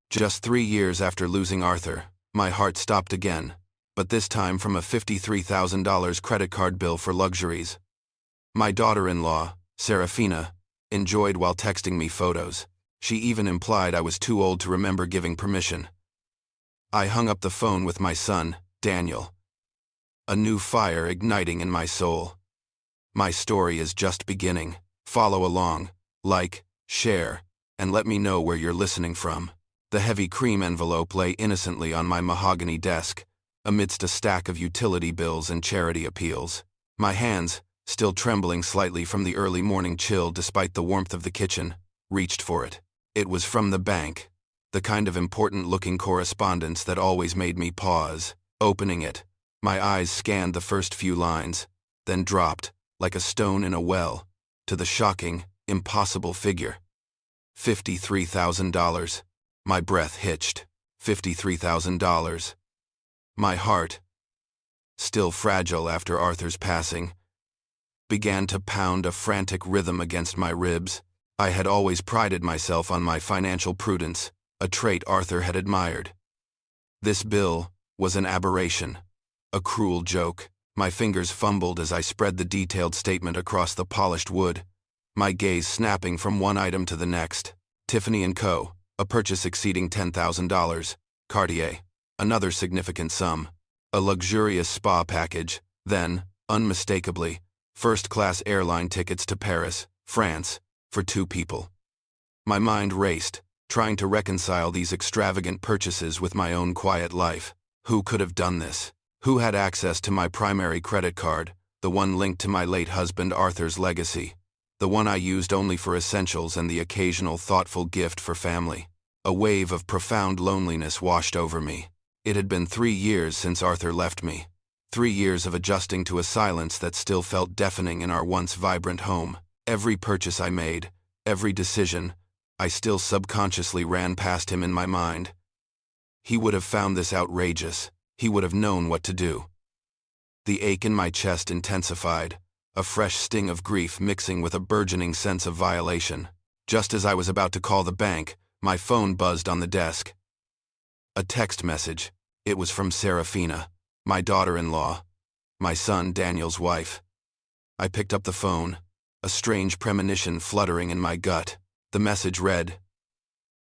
Just 3 years after losing Arthur, my heart stopped again, but this time from a $53,000 credit card bill for luxuries. My daughter-in-law, Serafina, enjoyed while texting me photos. She even implied I was too old to remember giving permission. I hung up the phone with my son, Daniel. A new fire igniting in my soul. My story is just beginning. Follow along, like, share, and let me know where you're listening from. The heavy cream envelope lay innocently on my mahogany desk, amidst a stack of utility bills and charity appeals. My hands, still trembling slightly from the early morning chill despite the warmth of the kitchen, reached for it. It was from the bank, the kind of important-looking correspondence that always made me pause. Opening it, my eyes scanned the first few lines, then dropped, like a stone in a well, to the shocking, impossible figure. $53,000. My breath hitched. $53,000. My heart, still fragile after Arthur's passing, began to pound a frantic rhythm against my ribs. I had always prided myself on my financial prudence, a trait Arthur had admired. This bill was an aberration, a cruel joke. My fingers fumbled as I spread the detailed statement across the polished wood, my gaze snapping from one item to the next. Tiffany & Co., a purchase exceeding $10,000. Cartier, another significant sum. A luxurious spa package, then, unmistakably, first-class airline tickets to Paris, France, for 2 people. My mind raced, trying to reconcile these extravagant purchases with my own quiet life. Who could have done this? Who had access to my primary credit card, the one linked to my late husband Arthur's legacy? The one I used only for essentials and the occasional thoughtful gift for family. A wave of profound loneliness washed over me. It had been 3 years since Arthur left me. 3 years of adjusting to a silence that still felt deafening in our once vibrant home. Every purchase I made, every decision, I still subconsciously ran past him in my mind. He would have found this outrageous. He would have known what to do. The ache in my chest intensified, a fresh sting of grief mixing with a burgeoning sense of violation. Just as I was about to call the bank, my phone buzzed on the desk. A text message. It was from Serafina, my daughter-in-law, my son Daniel's wife. I picked up the phone, a strange premonition fluttering in my gut. The message read,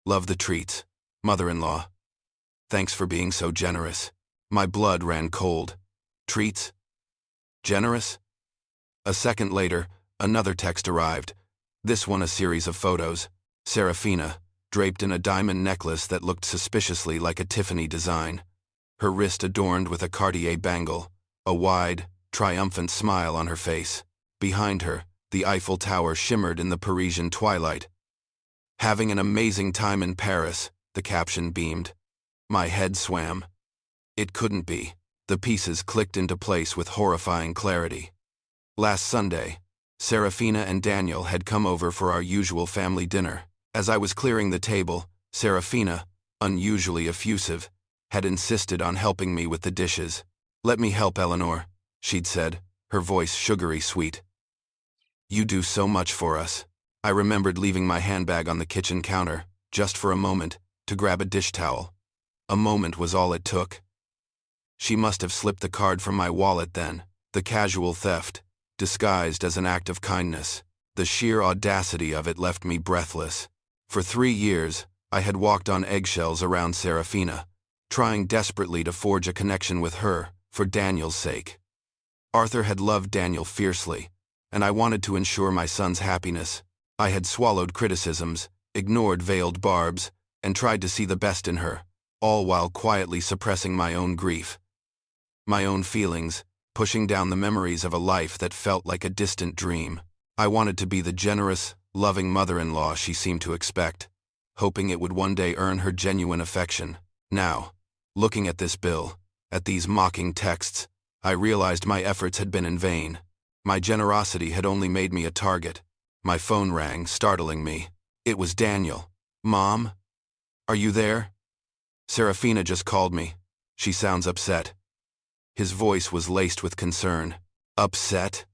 "Love the treats, mother-in-law. Thanks for being so generous." My blood ran cold. Treats? Generous? A second later, another text arrived, this one a series of photos. Serafina, draped in a diamond necklace that looked suspiciously like a Tiffany design, her wrist adorned with a Cartier bangle, a wide, triumphant smile on her face. Behind her, the Eiffel Tower shimmered in the Parisian twilight. "Having an amazing time in Paris," the caption beamed. My head swam. It couldn't be. The pieces clicked into place with horrifying clarity. Last Sunday, Serafina and Daniel had come over for our usual family dinner. As I was clearing the table, Serafina, unusually effusive, had insisted on helping me with the dishes. "Let me help, Eleanor," she'd said, her voice sugary sweet. "You do so much for us." I remembered leaving my handbag on the kitchen counter, just for a moment, to grab a dish towel. A moment was all it took. She must have slipped the card from my wallet then, the casual theft, disguised as an act of kindness. The sheer audacity of it left me breathless. For 3 years, I had walked on eggshells around Serafina, trying desperately to forge a connection with her, for Daniel's sake. Arthur had loved Daniel fiercely, and I wanted to ensure my son's happiness. I had swallowed criticisms, ignored veiled barbs, and tried to see the best in her, all while quietly suppressing my own grief. My own feelings, pushing down the memories of a life that felt like a distant dream. I wanted to be the generous, loving mother-in-law she seemed to expect, hoping it would one day earn her genuine affection. Now, looking at this bill, at these mocking texts, I realized my efforts had been in vain. My generosity had only made me a target. My phone rang, startling me. It was Daniel. "Mom? Are you there?" "Serafina just called me. She sounds upset." His voice was laced with concern. "Upset?"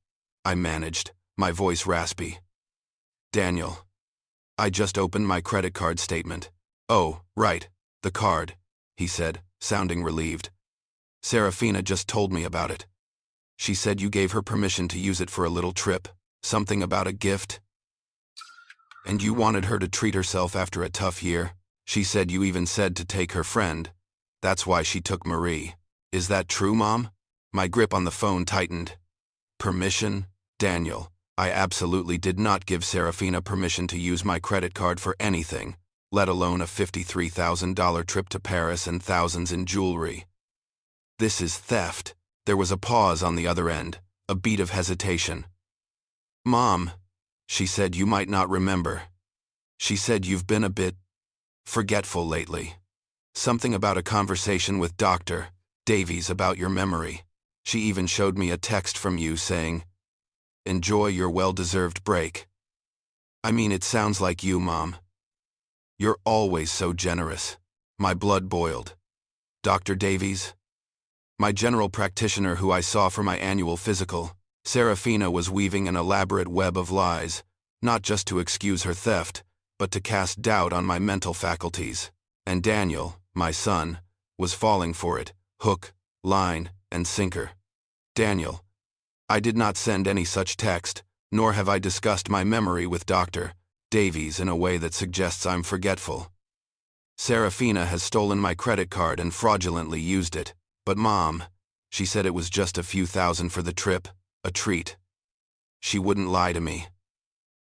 I managed, my voice raspy. "Daniel, I just opened my credit card statement. Oh, right, the card, he said, sounding relieved. Serafina just told me about it. She said you gave her permission to use it for a little trip, something about a gift. And you wanted her to treat herself after a tough year. She said you even said to take her friend. That's why she took Marie. Is that true, Mom? My grip on the phone tightened. Permission? Daniel, I absolutely did not give Serafina permission to use my credit card for anything, let alone a $53,000 trip to Paris and thousands in jewelry. This is theft. There was a pause on the other end, a beat of hesitation. Mom, she said you might not remember. She said you've been a bit forgetful lately. Something about a conversation with Dr. Davies about your memory. She even showed me a text from you saying, "Enjoy your well-deserved break." I mean, it sounds like you, Mom. You're always so generous. My blood boiled. Dr. Davies? My general practitioner who I saw for my annual physical. Serafina was weaving an elaborate web of lies, not just to excuse her theft, but to cast doubt on my mental faculties. And Daniel, my son, was falling for it, hook, line, and sinker. Daniel, I did not send any such text, nor have I discussed my memory with Dr. Davies in a way that suggests I'm forgetful. Serafina has stolen my credit card and fraudulently used it. But Mom, she said it was just a few thousand for the trip, a treat. She wouldn't lie to me.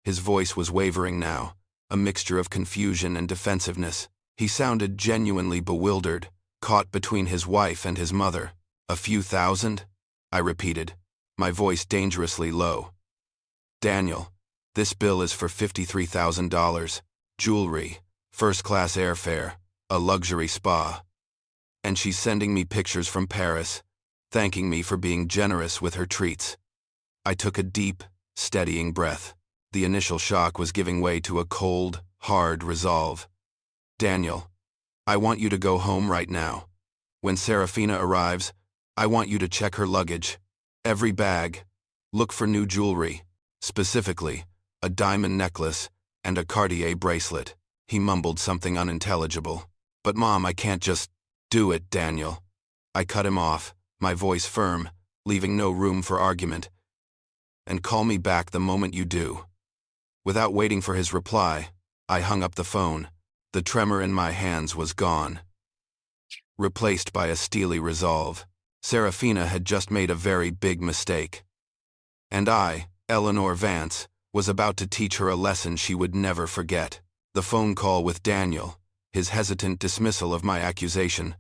His voice was wavering now, a mixture of confusion and defensiveness. He sounded genuinely bewildered, caught between his wife and his mother. A few thousand? I repeated, my voice dangerously low. Daniel, this bill is for $53,000, jewelry, first-class airfare, a luxury spa. And she's sending me pictures from Paris, thanking me for being generous with her treats. I took a deep, steadying breath. The initial shock was giving way to a cold, hard resolve. Daniel, I want you to go home right now. When Serafina arrives, I want you to check her luggage. Every bag. Look for new jewelry, specifically, a diamond necklace and a Cartier bracelet. He mumbled something unintelligible. But Mom, I can't just do it, Daniel. I cut him off, my voice firm, leaving no room for argument. And call me back the moment you do. Without waiting for his reply, I hung up the phone. The tremor in my hands was gone, replaced by a steely resolve. Serafina had just made a very big mistake. And I, Eleanor Vance, was about to teach her a lesson she would never forget. The phone call with Daniel, his hesitant dismissal of my accusation,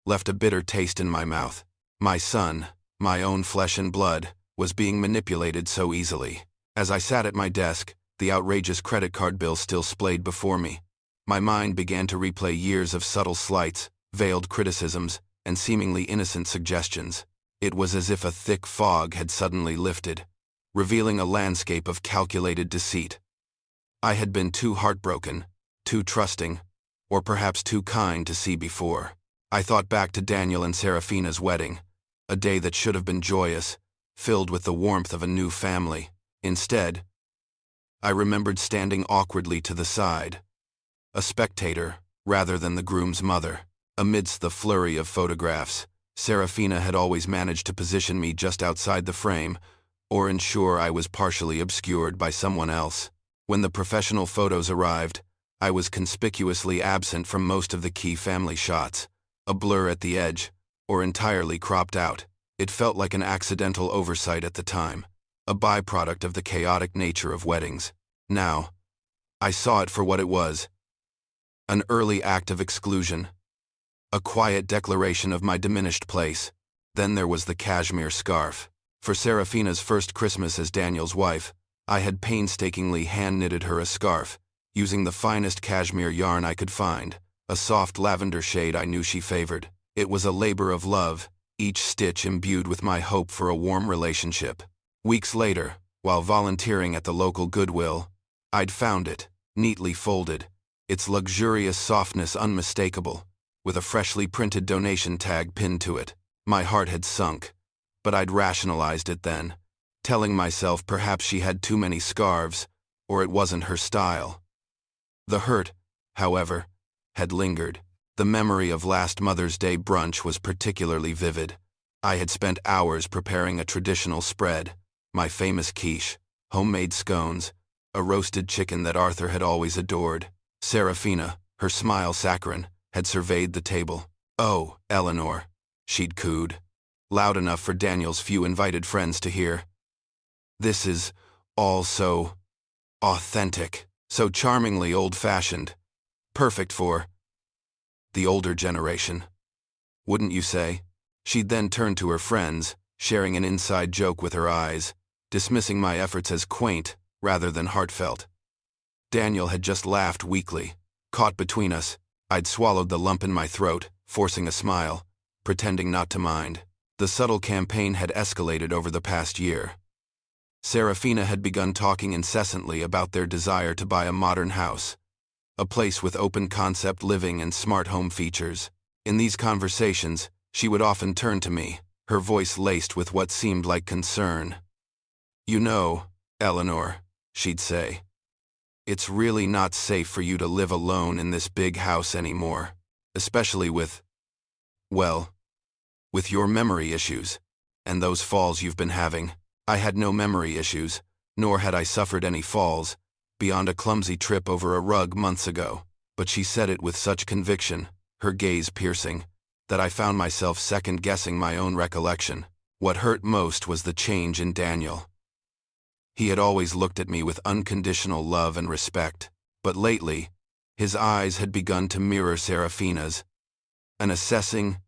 left a bitter taste in my mouth. My son, my own flesh and blood, was being manipulated so easily. As I sat at my desk, the outrageous credit card bill still splayed before me. My mind began to replay years of subtle slights, veiled criticisms, and seemingly innocent suggestions. It was as if a thick fog had suddenly lifted, revealing a landscape of calculated deceit. I had been too heartbroken, too trusting, or perhaps too kind to see before. I thought back to Daniel and Serafina's wedding, a day that should have been joyous, filled with the warmth of a new family. Instead, I remembered standing awkwardly to the side, a spectator rather than the groom's mother. Amidst the flurry of photographs, Serafina had always managed to position me just outside the frame, or ensure I was partially obscured by someone else. When the professional photos arrived, I was conspicuously absent from most of the key family shots, a blur at the edge, or entirely cropped out. It felt like an accidental oversight at the time, a byproduct of the chaotic nature of weddings. Now, I saw it for what it was, an early act of exclusion, a quiet declaration of my diminished place. Then there was the cashmere scarf. For Serafina's first Christmas as Daniel's wife, I had painstakingly hand-knitted her a scarf, using the finest cashmere yarn I could find, a soft lavender shade I knew she favored. It was a labor of love, each stitch imbued with my hope for a warm relationship. Weeks later, while volunteering at the local Goodwill, I'd found it, neatly folded, its luxurious softness unmistakable, with a freshly printed donation tag pinned to it. My heart had sunk, but I'd rationalized it then, telling myself perhaps she had too many scarves, or it wasn't her style. The hurt, however, had lingered. The memory of last Mother's Day brunch was particularly vivid. I had spent hours preparing a traditional spread, my famous quiche, homemade scones, a roasted chicken that Arthur had always adored. Serafina, her smile saccharine, had surveyed the table. "Oh, Eleanor," she'd cooed, loud enough for Daniel's few invited friends to hear. "This is all so authentic, so charmingly old-fashioned, perfect for the older generation. Wouldn't you say?" She'd then turn to her friends, sharing an inside joke with her eyes, dismissing my efforts as quaint rather than heartfelt. Daniel had just laughed weakly. Caught between us, I'd swallowed the lump in my throat, forcing a smile, pretending not to mind. The subtle campaign had escalated over the past year. Serafina had begun talking incessantly about their desire to buy a modern house, a place with open-concept living and smart home features. In these conversations, she would often turn to me, her voice laced with what seemed like concern. "You know, Eleanor," she'd say, "it's really not safe for you to live alone in this big house anymore, especially with your memory issues, and those falls you've been having." I had no memory issues, nor had I suffered any falls, beyond a clumsy trip over a rug months ago, but she said it with such conviction, her gaze piercing, that I found myself second-guessing my own recollection. What hurt most was the change in Daniel. He had always looked at me with unconditional love and respect, but lately, his eyes had begun to mirror Serafina's, an assessing,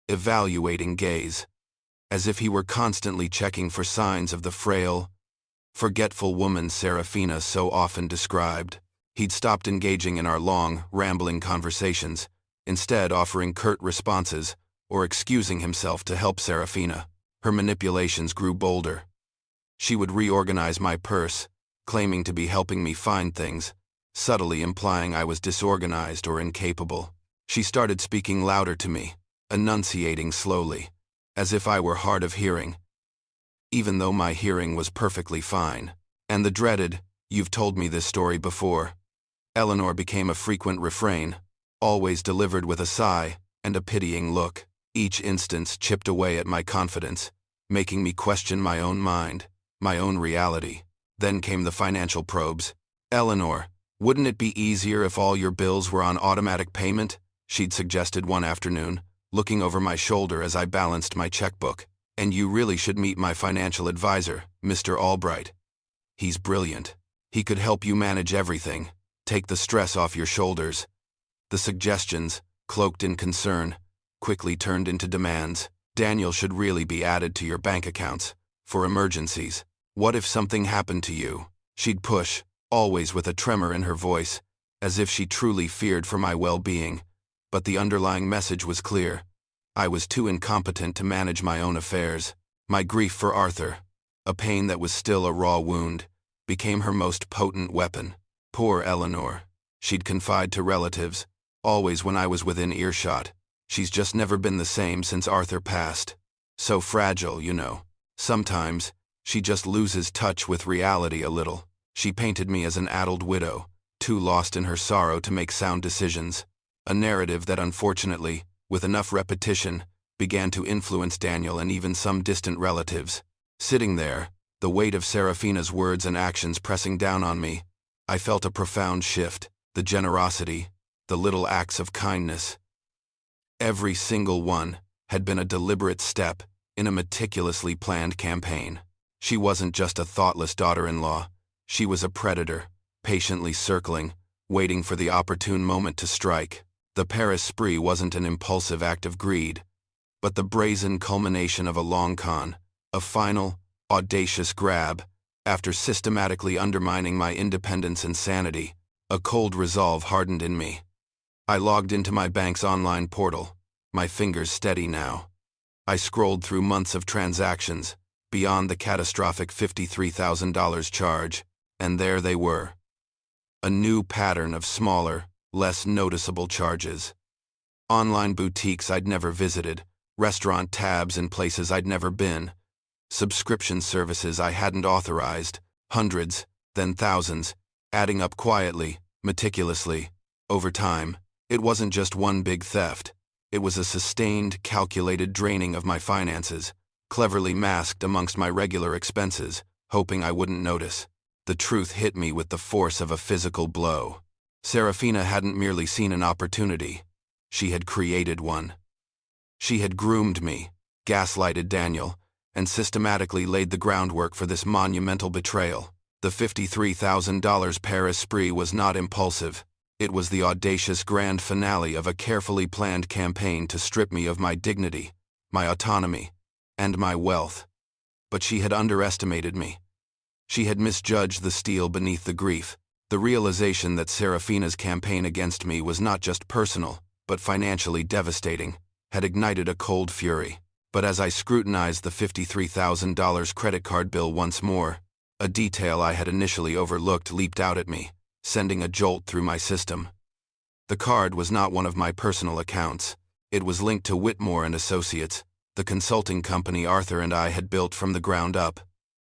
evaluating gaze, as if he were constantly checking for signs of the frail, forgetful woman Serafina so often described. He'd stopped engaging in our long, rambling conversations, instead offering curt responses or excusing himself to help Serafina. Her manipulations grew bolder. She would reorganize my purse, claiming to be helping me find things, subtly implying I was disorganized or incapable. She started speaking louder to me, enunciating slowly, as if I were hard of hearing, even though my hearing was perfectly fine. And the dreaded, "You've told me this story before," Eleanor became a frequent refrain, always delivered with a sigh and a pitying look. Each instance chipped away at my confidence, making me question my own mind, my own reality. Then came the financial probes. "Eleanor, wouldn't it be easier if all your bills were on automatic payment?" she'd suggested one afternoon, looking over my shoulder as I balanced my checkbook. "And you really should meet my financial advisor, Mr. Albright. He's brilliant. He could help you manage everything, take the stress off your shoulders." The suggestions, cloaked in concern, quickly turned into demands. "Daniel should really be added to your bank accounts, for emergencies. What if something happened to you?" She'd push, always with a tremor in her voice, as if she truly feared for my well-being. But the underlying message was clear. I was too incompetent to manage my own affairs. My grief for Arthur, a pain that was still a raw wound, became her most potent weapon. Poor Eleanor, she'd confide to relatives, always when I was within earshot. "She's just never been the same since Arthur passed. So fragile, you know. Sometimes, she just loses touch with reality a little." She painted me as an addled widow, too lost in her sorrow to make sound decisions. A narrative that unfortunately, with enough repetition, began to influence Daniel and even some distant relatives. Sitting there, the weight of Serafina's words and actions pressing down on me, I felt a profound shift. The generosity, the little acts of kindness, every single one had been a deliberate step in a meticulously planned campaign. She wasn't just a thoughtless daughter-in-law. She was a predator, patiently circling, waiting for the opportune moment to strike. The Paris spree wasn't an impulsive act of greed, but the brazen culmination of a long con, a final, audacious grab. After systematically undermining my independence and sanity, a cold resolve hardened in me. I logged into my bank's online portal, my fingers steady now. I scrolled through months of transactions, beyond the catastrophic $53,000 charge, and there they were. A new pattern of smaller, less noticeable charges. Online boutiques I'd never visited, restaurant tabs in places I'd never been, subscription services I hadn't authorized, hundreds, then thousands, adding up quietly, meticulously, over time. It wasn't just one big theft. It was a sustained, calculated draining of my finances, cleverly masked amongst my regular expenses, hoping I wouldn't notice. The truth hit me with the force of a physical blow. Serafina hadn't merely seen an opportunity. She had created one. She had groomed me, gaslighted Daniel, and systematically laid the groundwork for this monumental betrayal. The $53,000 Paris spree was not impulsive. It was the audacious grand finale of a carefully planned campaign to strip me of my dignity, my autonomy, and my wealth. But she had underestimated me. She had misjudged the steel beneath the grief. The realization that Serafina's campaign against me was not just personal, but financially devastating, had ignited a cold fury. But as I scrutinized the $53,000 credit card bill once more, a detail I had initially overlooked leaped out at me, sending a jolt through my system. The card was not one of my personal accounts. It was linked to Whitmore and Associates, the consulting company Arthur and I had built from the ground up,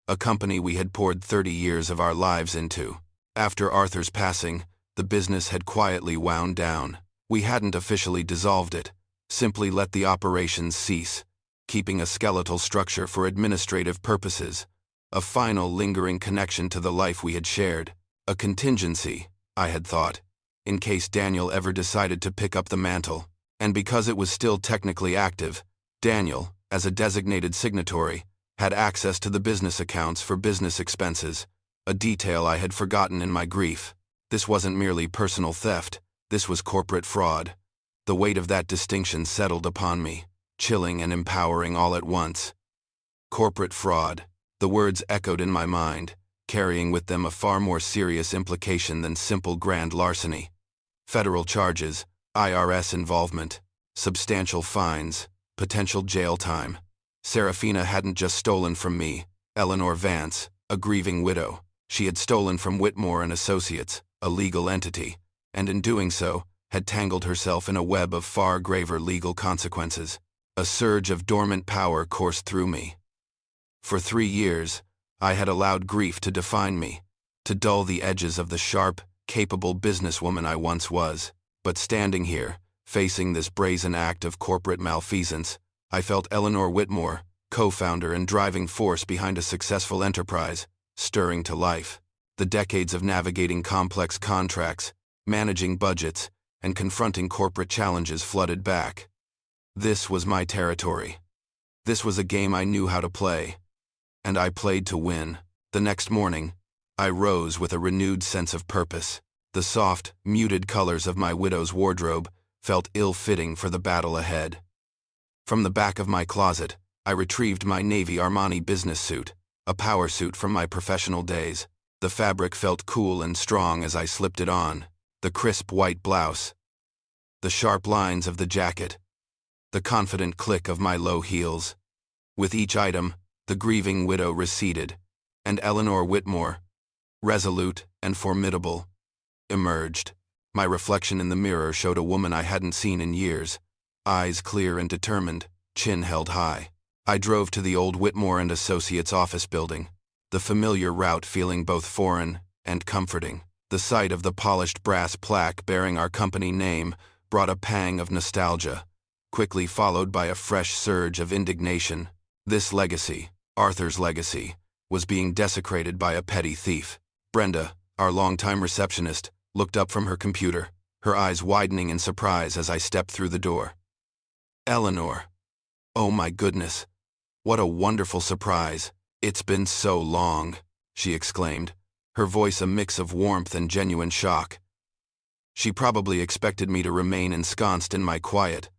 a company we had poured 30 years of our lives into. After Arthur's passing, the business had quietly wound down. We hadn't officially dissolved it, simply let the operations cease, keeping a skeletal structure for administrative purposes, a final lingering connection to the life we had shared, a contingency, I had thought, in case Daniel ever decided to pick up the mantle. And because it was still technically active, Daniel, as a designated signatory, had access to the business accounts for business expenses, a detail I had forgotten in my grief. This wasn't merely personal theft, this was corporate fraud. The weight of that distinction settled upon me, chilling and empowering all at once. Corporate fraud. The words echoed in my mind, carrying with them a far more serious implication than simple grand larceny. Federal charges, IRS involvement, substantial fines, potential jail time. Serafina hadn't just stolen from me, Eleanor Vance, a grieving widow. She had stolen from Whitmore and Associates, a legal entity, and in doing so, had tangled herself in a web of far graver legal consequences. A surge of dormant power coursed through me. For 3 years, I had allowed grief to define me, to dull the edges of the sharp, capable businesswoman I once was. But standing here, facing this brazen act of corporate malfeasance, I felt Eleanor Whitmore, co-founder and driving force behind a successful enterprise, stirring to life. The decades of navigating complex contracts, managing budgets, and confronting corporate challenges flooded back. This was my territory. This was a game I knew how to play. And I played to win. The next morning, I rose with a renewed sense of purpose. The soft, muted colors of my widow's wardrobe felt ill-fitting for the battle ahead. From the back of my closet, I retrieved my navy Armani business suit, a power suit from my professional days. The fabric felt cool and strong as I slipped it on, the crisp white blouse, the sharp lines of the jacket, the confident click of my low heels. With each item, the grieving widow receded, and Eleanor Whitmore, resolute and formidable, emerged. My reflection in the mirror showed a woman I hadn't seen in years, eyes clear and determined, chin held high. I drove to the old Whitmore and Associates office building, the familiar route feeling both foreign and comforting. The sight of the polished brass plaque bearing our company name brought a pang of nostalgia, quickly followed by a fresh surge of indignation. This legacy, Arthur's legacy, was being desecrated by a petty thief. Brenda, our longtime receptionist, looked up from her computer, her eyes widening in surprise as I stepped through the door. Eleanor. Oh my goodness. What a wonderful surprise. It's been so long, she exclaimed, her voice a mix of warmth and genuine shock. She probably expected me to remain ensconced in my quiet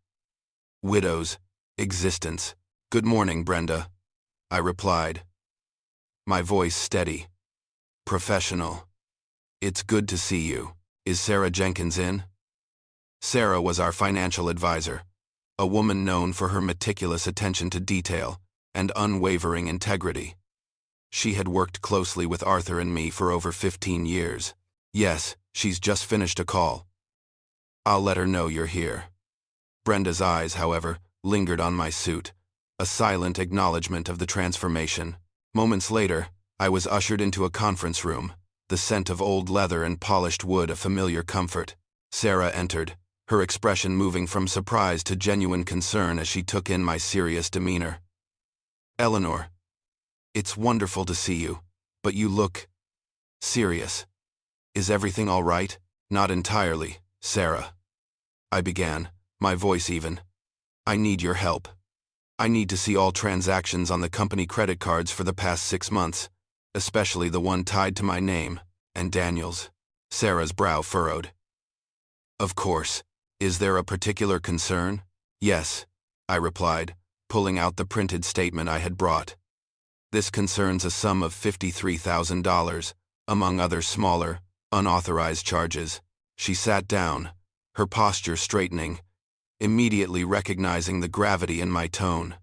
widow's existence. Good morning, Brenda, I replied, my voice steady, professional. It's good to see you. Is Sarah Jenkins in? Sarah was our financial advisor, a woman known for her meticulous attention to detail and unwavering integrity. She had worked closely with Arthur and me for over 15 years. Yes, she's just finished a call. I'll let her know you're here. Brenda's eyes, however, lingered on my suit, a silent acknowledgement of the transformation. Moments later, I was ushered into a conference room, the scent of old leather and polished wood a familiar comfort. Sarah entered, her expression moving from surprise to genuine concern as she took in my serious demeanor. "Eleanor, it's wonderful to see you, but you look serious. Is everything all right?" "Not entirely, Sarah," I began, my voice even. "I need your help. I need to see all transactions on the company credit cards for the past 6 months, especially the one tied to my name and Daniel's." Sarah's brow furrowed. "Of course. Is there a particular concern?" "Yes," I replied, pulling out the printed statement I had brought. "This concerns a sum of $53,000, among other smaller, unauthorized charges." She sat down, her posture straightening, immediately recognizing the gravity in my tone.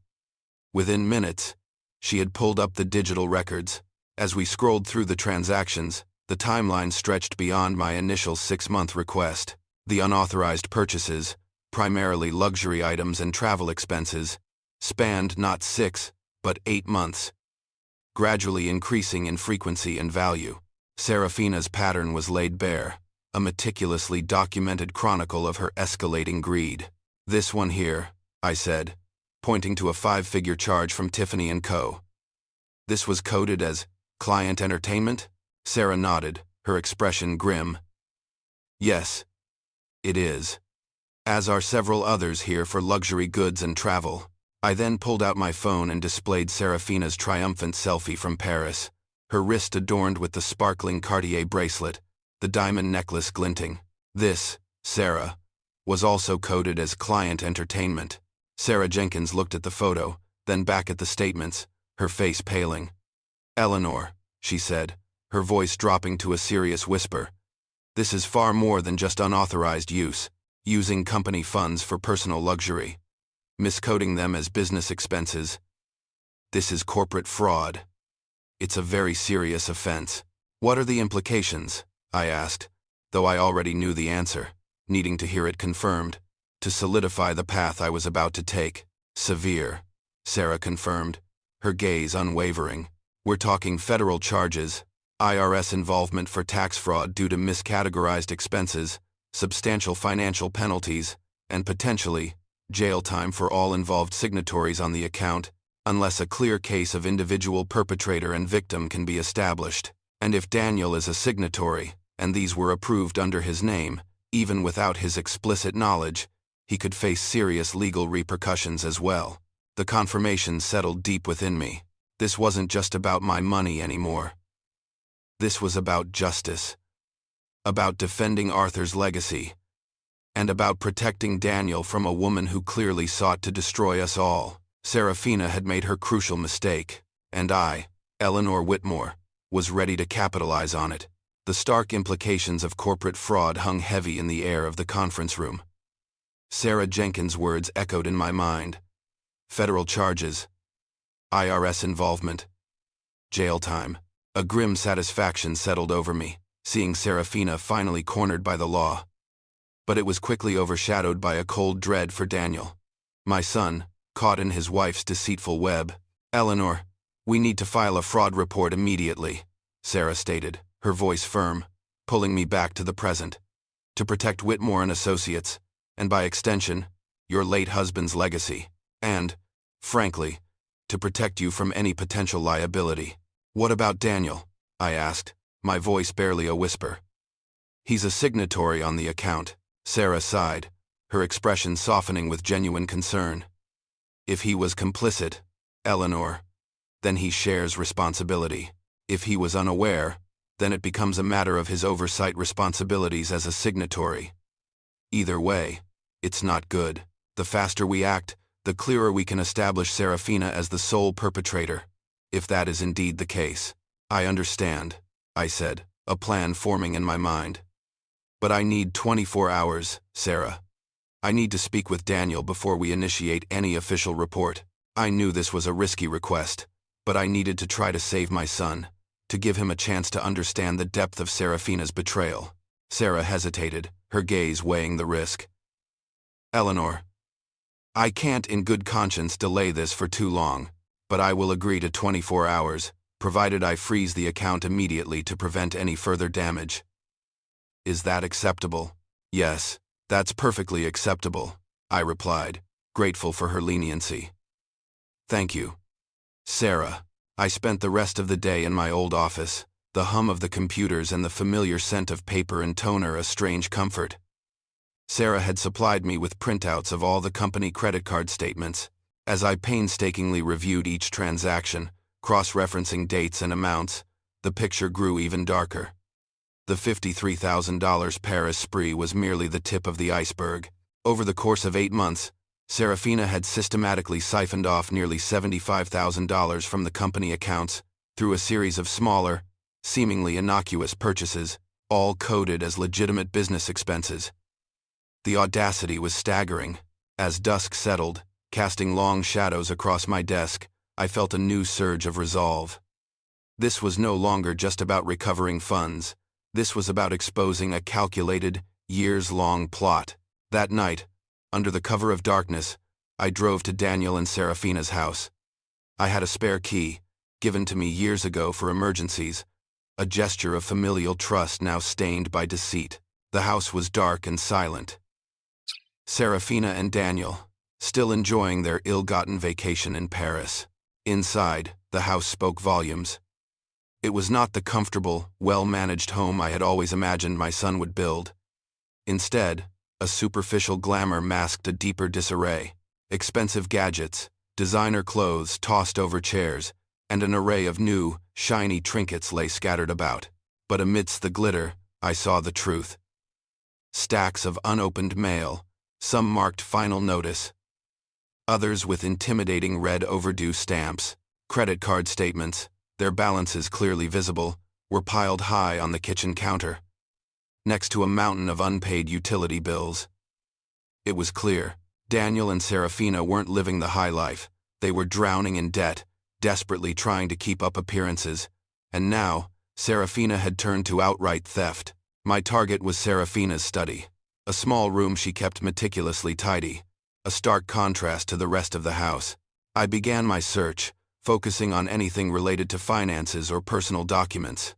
Within minutes, she had pulled up the digital records. As we scrolled through the transactions, the timeline stretched beyond my initial 6-month request. The unauthorized purchases, primarily luxury items and travel expenses, spanned not 6, but 8 months, gradually increasing in frequency and value. Serafina's pattern was laid bare, a meticulously documented chronicle of her escalating greed. "This one here," I said, pointing to a 5-figure charge from Tiffany & Co. "This was coded as client entertainment?" Sarah nodded, her expression grim. "Yes, it is. As are several others here for luxury goods and travel." I then pulled out my phone and displayed Serafina's triumphant selfie from Paris, her wrist adorned with the sparkling Cartier bracelet, the diamond necklace glinting. "This, Sarah, was also coded as client entertainment." Sarah Jenkins looked at the photo, then back at the statements, her face paling. "Eleanor," she said, her voice dropping to a serious whisper, "this is far more than just unauthorized use, using company funds for personal luxury, miscoding them as business expenses. This is corporate fraud. It's a very serious offense." "What are the implications?" I asked, though I already knew the answer, needing to hear it confirmed, to solidify the path I was about to take. "Severe," Sarah confirmed, her gaze unwavering. "We're talking federal charges, IRS involvement for tax fraud due to miscategorized expenses, substantial financial penalties, and potentially jail time for all involved signatories on the account, unless a clear case of individual perpetrator and victim can be established. And if Daniel is a signatory, and these were approved under his name, even without his explicit knowledge, he could face serious legal repercussions as well." The confirmation settled deep within me. This wasn't just about my money anymore. This was about justice, about defending Arthur's legacy, and about protecting Daniel from a woman who clearly sought to destroy us all. Serafina had made her crucial mistake, and I, Eleanor Whitmore, was ready to capitalize on it. The stark implications of corporate fraud hung heavy in the air of the conference room. Sarah Jenkins' words echoed in my mind. Federal charges, IRS involvement, jail time. A grim satisfaction settled over me, seeing Serafina finally cornered by the law. But it was quickly overshadowed by a cold dread for Daniel, my son, caught in his wife's deceitful web. "Eleanor, we need to file a fraud report immediately," Sarah stated, her voice firm, pulling me back to the present. "To protect Whitmore and Associates, and by extension, your late husband's legacy, and, frankly, to protect you from any potential liability." "What about Daniel?" I asked, my voice barely a whisper. "He's a signatory on the account," Sarah sighed, her expression softening with genuine concern. "If he was complicit, Eleanor, then he shares responsibility. If he was unaware, then it becomes a matter of his oversight responsibilities as a signatory. Either way, it's not good. The faster we act, the clearer we can establish Serafina as the sole perpetrator, if that is indeed the case." "I understand," I said, a plan forming in my mind. "But I need 24 hours, Sarah. I need to speak with Daniel before we initiate any official report." I knew this was a risky request, but I needed to try to save my son, to give him a chance to understand the depth of Serafina's betrayal. Sarah hesitated, her gaze weighing the risk. "Eleanor, I can't in good conscience delay this for too long, but I will agree to 24 hours, provided I freeze the account immediately to prevent any further damage." "Is that acceptable?" "Yes, That's perfectly acceptable, I replied, grateful for her leniency. Thank you, Sarah. I spent the rest of the day in my old office, the hum of the computers and the familiar scent of paper and toner a strange comfort. Sarah had supplied me with printouts of all the company credit card statements. As I painstakingly reviewed each transaction, cross-referencing dates and amounts, the picture grew even darker. The $53,000 Paris spree was merely the tip of the iceberg. Over the course of 8 months, Serafina had systematically siphoned off nearly $75,000 from the company accounts through a series of smaller, seemingly innocuous purchases, all coded as legitimate business expenses. The audacity was staggering. As dusk settled, casting long shadows across my desk, I felt a new surge of resolve. This was no longer just about recovering funds. This was about exposing a calculated, years-long plot. That night, under the cover of darkness, I drove to Daniel and Serafina's house. I had a spare key, given to me years ago for emergencies, a gesture of familial trust now stained by deceit. The house was dark and silent. Serafina and Daniel, still enjoying their ill-gotten vacation in Paris. Inside, the house spoke volumes. It was not the comfortable, well-managed home I had always imagined my son would build. Instead, a superficial glamour masked a deeper disarray. Expensive gadgets, designer clothes tossed over chairs, and an array of new, shiny trinkets lay scattered about. But amidst the glitter, I saw the truth. Stacks of unopened mail, some marked final notice, others with intimidating red overdue stamps. Credit card statements, their balances clearly visible, were piled high on the kitchen counter, next to a mountain of unpaid utility bills. It was clear, Daniel and Serafina weren't living the high life. They were drowning in debt, desperately trying to keep up appearances. And now, Serafina had turned to outright theft. My target was Serafina's study, a small room she kept meticulously tidy, a stark contrast to the rest of the house. I began my search, focusing on anything related to finances or personal documents.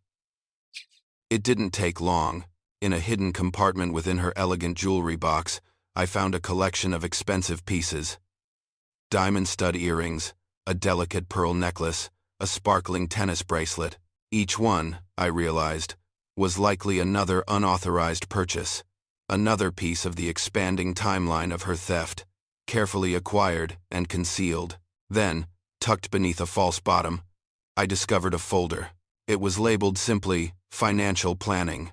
It didn't take long. In a hidden compartment within her elegant jewelry box, I found a collection of expensive pieces. Diamond stud earrings, a delicate pearl necklace, a sparkling tennis bracelet. Each one, I realized, was likely another unauthorized purchase, another piece of the expanding timeline of her theft, carefully acquired and concealed. Then, tucked beneath a false bottom, I discovered a folder. It was labeled simply, Financial Planning.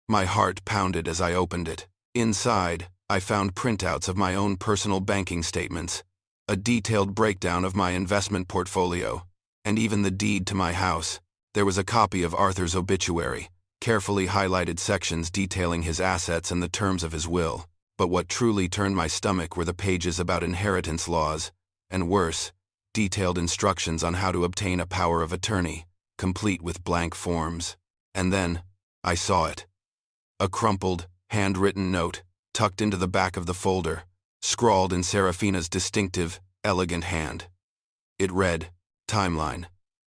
My heart pounded as I opened it. Inside, I found printouts of my own personal banking statements, a detailed breakdown of my investment portfolio, and even the deed to my house. There was a copy of Arthur's obituary, carefully highlighted sections detailing his assets and the terms of his will. But what truly turned my stomach were the pages about inheritance laws, and worse, detailed instructions on how to obtain a power of attorney, complete with blank forms. And then, I saw it. A crumpled, handwritten note, tucked into the back of the folder, scrawled in Serafina's distinctive, elegant hand. It read, Timeline.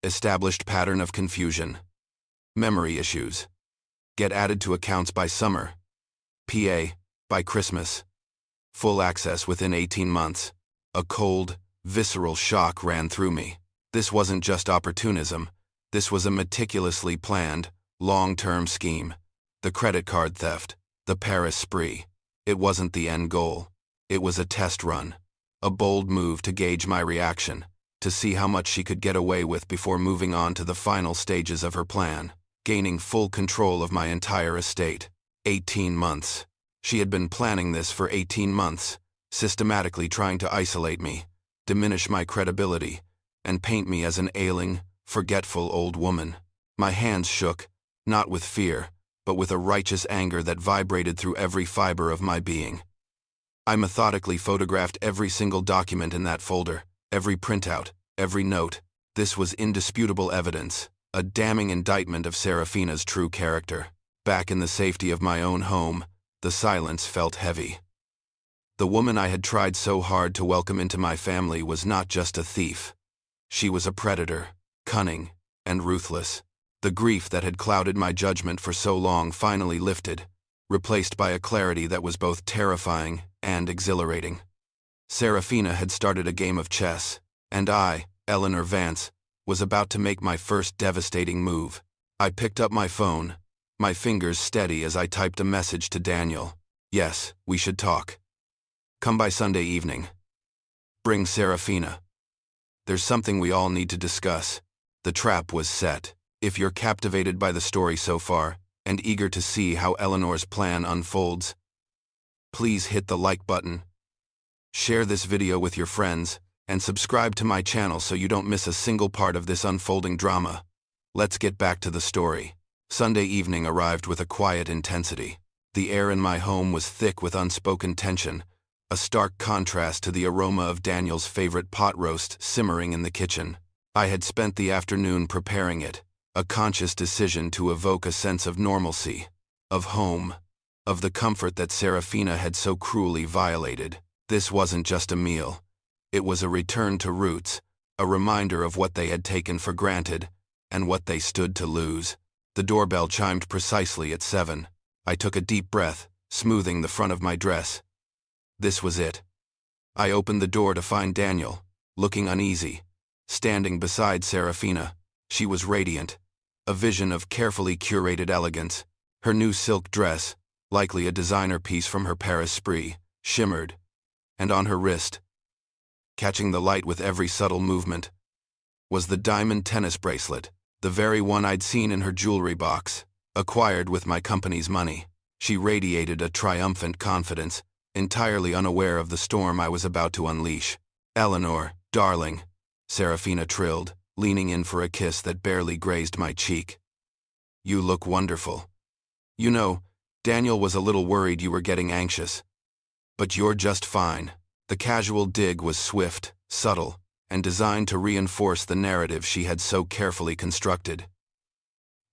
Established pattern of confusion. Memory issues. Get added to accounts by summer. PA, by Christmas. Full access within 18 months. A cold, visceral shock ran through me. This wasn't just opportunism. This was a meticulously planned, long-term scheme. The credit card theft, the Paris spree. It wasn't the end goal. It was a test run. A bold move to gauge my reaction, to see how much she could get away with before moving on to the final stages of her plan, gaining full control of my entire estate. 18 months. She had been planning this for 18 months, systematically trying to isolate me, diminish my credibility, and paint me as an ailing, forgetful old woman. My hands shook, not with fear, but with a righteous anger that vibrated through every fiber of my being. I methodically photographed every single document in that folder, every printout, every note. This was indisputable evidence, a damning indictment of Serafina's true character. Back in the safety of my own home, the silence felt heavy. The woman I had tried so hard to welcome into my family was not just a thief. She was a predator, cunning, and ruthless. The grief that had clouded my judgment for so long finally lifted. replaced by a clarity that was both terrifying and exhilarating. Serafina had started a game of chess, and I, Eleanor Vance, was about to make my first devastating move. I picked up my phone, my fingers steady as I typed a message to Daniel. Yes, we should talk. Come by Sunday evening. Bring Serafina. There's something we all need to discuss. The trap was set. If you're captivated by the story so far, and eager to see how Eleanor's plan unfolds, please hit the like button, share this video with your friends, and subscribe to my channel so you don't miss a single part of this unfolding drama. Let's get back to the story. Sunday evening arrived with a quiet intensity. The air in my home was thick with unspoken tension, a stark contrast to the aroma of Daniel's favorite pot roast simmering in the kitchen. I had spent the afternoon preparing it, a conscious decision to evoke a sense of normalcy, of home, of the comfort that Serafina had so cruelly violated. This wasn't just a meal. It was a return to roots, a reminder of what they had taken for granted, and what they stood to lose. The doorbell chimed precisely at 7. I took a deep breath, smoothing the front of my dress. This was it. I opened the door to find Daniel, looking uneasy, standing beside Serafina. She was radiant, a vision of carefully curated elegance. Her new silk dress, likely a designer piece from her Paris spree, shimmered, and on her wrist, catching the light with every subtle movement, was the diamond tennis bracelet, the very one I'd seen in her jewelry box, acquired with my company's money. She radiated a triumphant confidence, entirely unaware of the storm I was about to unleash. Eleanor, darling, Serafina trilled, leaning in for a kiss that barely grazed my cheek. You look wonderful. You know, Daniel was a little worried you were getting anxious. But you're just fine. The casual dig was swift, subtle, and designed to reinforce the narrative she had so carefully constructed.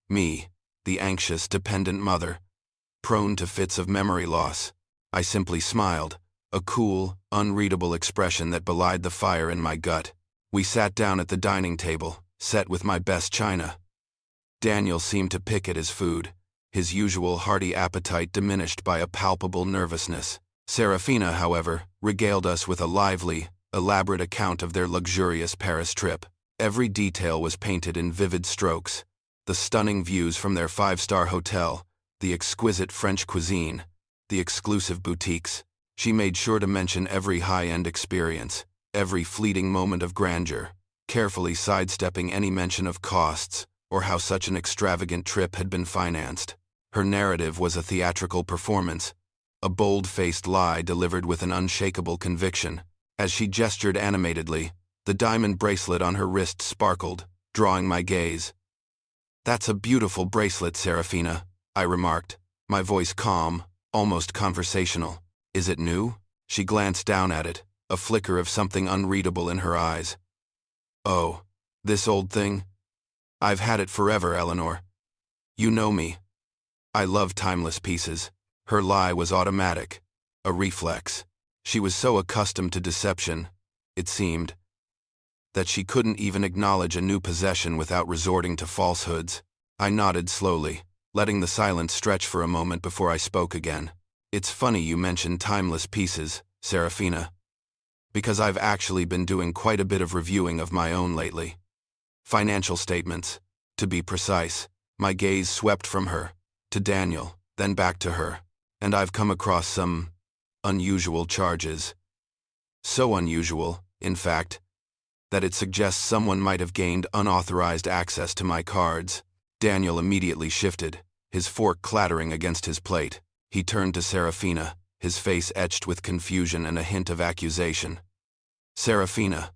Me, the anxious, dependent mother, prone to fits of memory loss. I simply smiled, a cool, unreadable expression that belied the fire in my gut. We sat down at the dining table, set with my best china. Daniel seemed to pick at his food, his usual hearty appetite diminished by a palpable nervousness. Serafina, however, regaled us with a lively, elaborate account of their luxurious Paris trip. Every detail was painted in vivid strokes. The stunning views from their 5-star hotel, the exquisite French cuisine, the exclusive boutiques. She made sure to mention every high-end experience, every fleeting moment of grandeur, carefully sidestepping any mention of costs or how such an extravagant trip had been financed. Her narrative was a theatrical performance, a bold-faced lie delivered with an unshakable conviction. As she gestured animatedly, the diamond bracelet on her wrist sparkled, drawing my gaze. "That's a beautiful bracelet, Serafina," I remarked, my voice calm, almost conversational. "Is it new?" She glanced down at it, a flicker of something unreadable in her eyes. "Oh, this old thing? I've had it forever, Eleanor. You know me. I love timeless pieces." Her lie was automatic, a reflex. She was so accustomed to deception, it seemed, that she couldn't even acknowledge a new possession without resorting to falsehoods. I nodded slowly, letting the silence stretch for a moment before I spoke again. "It's funny you mention timeless pieces, Serafina, because I've actually been doing quite a bit of reviewing of my own lately. Financial statements, to be precise." My gaze swept from her, to Daniel, then back to her, and I've come across some unusual charges. So unusual, in fact, that it suggests someone might have gained unauthorized access to my cards. Daniel immediately shifted, his fork clattering against his plate. He turned to Serafina, his face etched with confusion and a hint of accusation. "Serafina,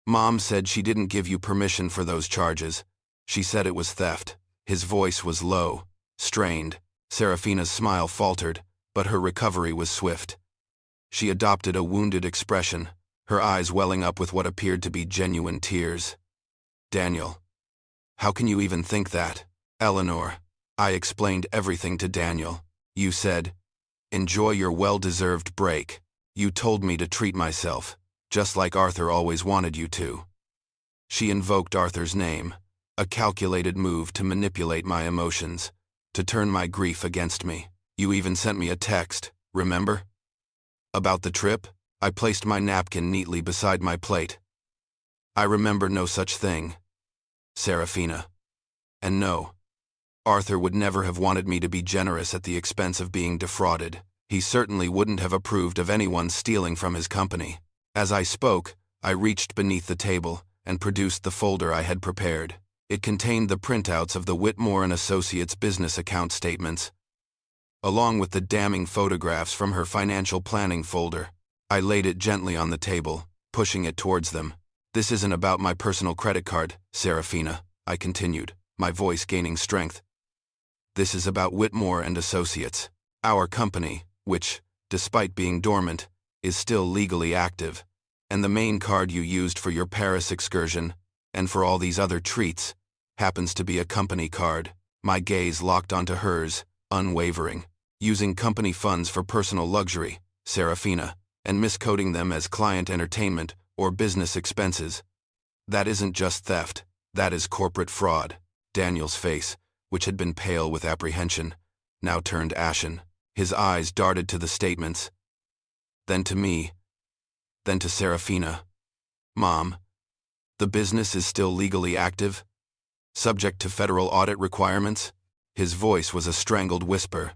Mom said she didn't give you permission for those charges. She said it was theft." His voice was low, strained. Serafina's smile faltered, but her recovery was swift. She adopted a wounded expression, her eyes welling up with what appeared to be genuine tears. "Daniel, how can you even think that?" "Eleanor," I explained everything to Daniel. "You said, 'Enjoy your well-deserved break.' You told me to treat myself, just like Arthur always wanted you to." She invoked Arthur's name, a calculated move to manipulate my emotions, to turn my grief against me. You even sent me a text, remember? About the trip, I placed my napkin neatly beside my plate. I remember no such thing, Serafina. And no, Arthur would never have wanted me to be generous at the expense of being defrauded. He certainly wouldn't have approved of anyone stealing from his company. As I spoke, I reached beneath the table and produced the folder I had prepared. It contained the printouts of the Whitmore and Associates business account statements, along with the damning photographs from her financial planning folder. I laid it gently on the table, pushing it towards them. This isn't about my personal credit card, Serafina, I continued, my voice gaining strength. This is about Whitmore and Associates, our company, which, despite being dormant, is still legally active, and the main card you used for your Paris excursion, and for all these other treats, happens to be a company card. My gaze locked onto hers, unwavering. Using company funds for personal luxury, Serafina, and miscoding them as client entertainment or business expenses. That isn't just theft, that is corporate fraud. Daniel's face, which had been pale with apprehension, now turned ashen. His eyes darted to the statements, then to me, then to Serafina. Mom, the business is still legally active? Subject to federal audit requirements? His voice was a strangled whisper,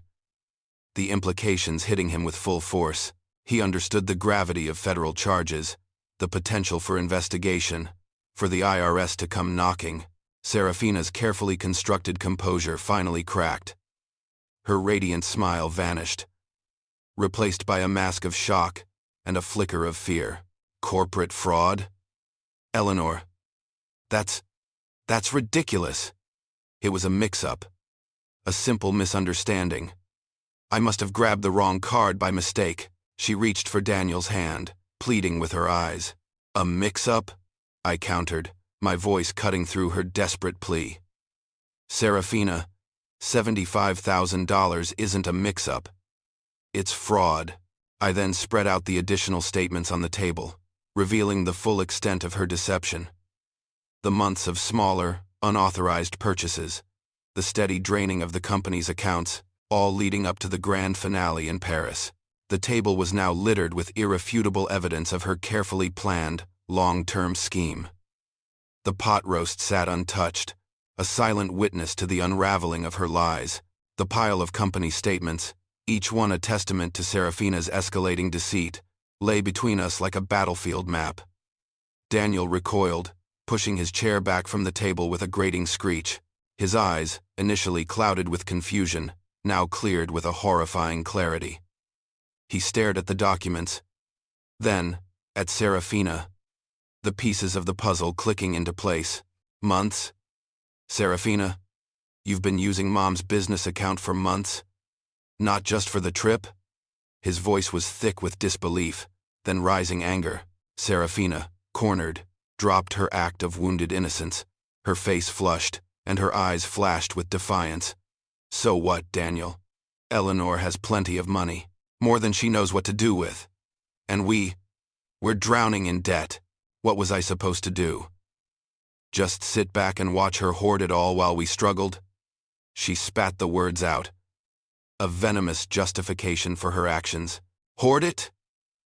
the implications hitting him with full force. He understood the gravity of federal charges, the potential for investigation, for the IRS to come knocking. Serafina's carefully constructed composure finally cracked. Her radiant smile vanished, replaced by a mask of shock and a flicker of fear. Corporate fraud? Eleanor, that's ridiculous. It was a mix-up, a simple misunderstanding. I must have grabbed the wrong card by mistake. She reached for Daniel's hand, pleading with her eyes. A mix-up? I countered, my voice cutting through her desperate plea. Serafina, $75,000 isn't a mix-up. It's fraud. I then spread out the additional statements on the table, revealing the full extent of her deception. The months of smaller, unauthorized purchases, the steady draining of the company's accounts, all leading up to the grand finale in Paris. The table was now littered with irrefutable evidence of her carefully planned, long-term scheme. The pot roast sat untouched, a silent witness to the unraveling of her lies. The pile of company statements, each one a testament to Serafina's escalating deceit, lay between us like a battlefield map. Daniel recoiled, pushing his chair back from the table with a grating screech. His eyes, initially clouded with confusion, now cleared with a horrifying clarity. He stared at the documents, then at Serafina, the pieces of the puzzle clicking into place. Months? Serafina, you've been using Mom's business account for months? Not just for the trip? His voice was thick with disbelief, then rising anger. Serafina, cornered, dropped her act of wounded innocence. Her face flushed, and her eyes flashed with defiance. So what, Daniel? Eleanor has plenty of money, more than she knows what to do with. And we're drowning in debt. What was I supposed to do? Just sit back and watch her hoard it all while we struggled? She spat the words out, a venomous justification for her actions. Hoard it?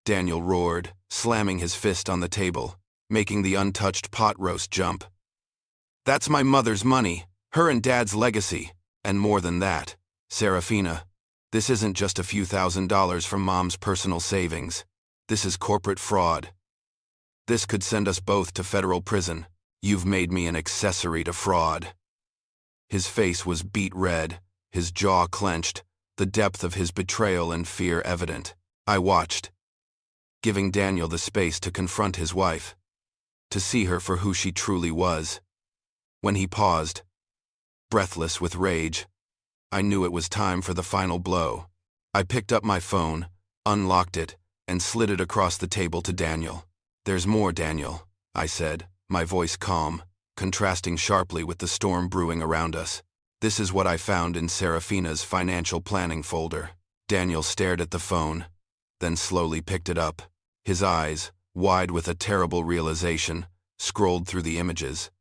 Daniel roared, slamming his fist on the table, making the untouched pot roast jump. That's my mother's money, her and Dad's legacy, and more than that. Serafina, this isn't just a few $1,000s from Mom's personal savings. This is corporate fraud. This could send us both to federal prison. You've made me an accessory to fraud. His face was beet red, his jaw clenched, the depth of his betrayal and fear evident. I watched, giving Daniel the space to confront his wife, to see her for who she truly was. When he paused, breathless with rage, I knew it was time for the final blow. I picked up my phone, unlocked it, and slid it across the table to Daniel. There's more, Daniel, I said, my voice calm, contrasting sharply with the storm brewing around us. This is what I found in Serafina's financial planning folder. Daniel stared at the phone, then slowly picked it up. His eyes, wide with a terrible realization, scrolled through the images.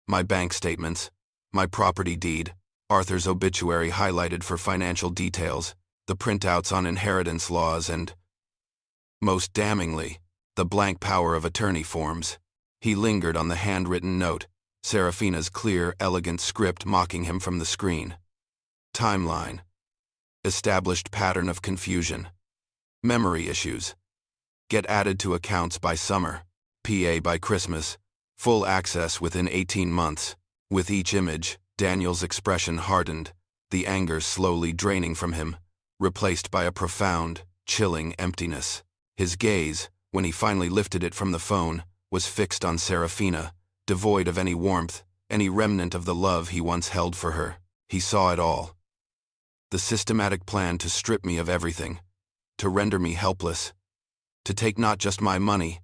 My bank statements, my property deed, Arthur's obituary highlighted for financial details, the printouts on inheritance laws, and, most damningly, the blank power of attorney forms. He lingered on the handwritten note, Serafina's clear, elegant script mocking him from the screen. Timeline. Established pattern of confusion. Memory issues. Get added to accounts by summer. PA by Christmas. Full access within 18 months. With each image, Daniel's expression hardened, the anger slowly draining from him, replaced by a profound, chilling emptiness. His gaze, when he finally lifted it from the phone, was fixed on Serafina, devoid of any warmth, any remnant of the love he once held for her. He saw it all. The systematic plan to strip me of everything, to render me helpless, to take not just my money,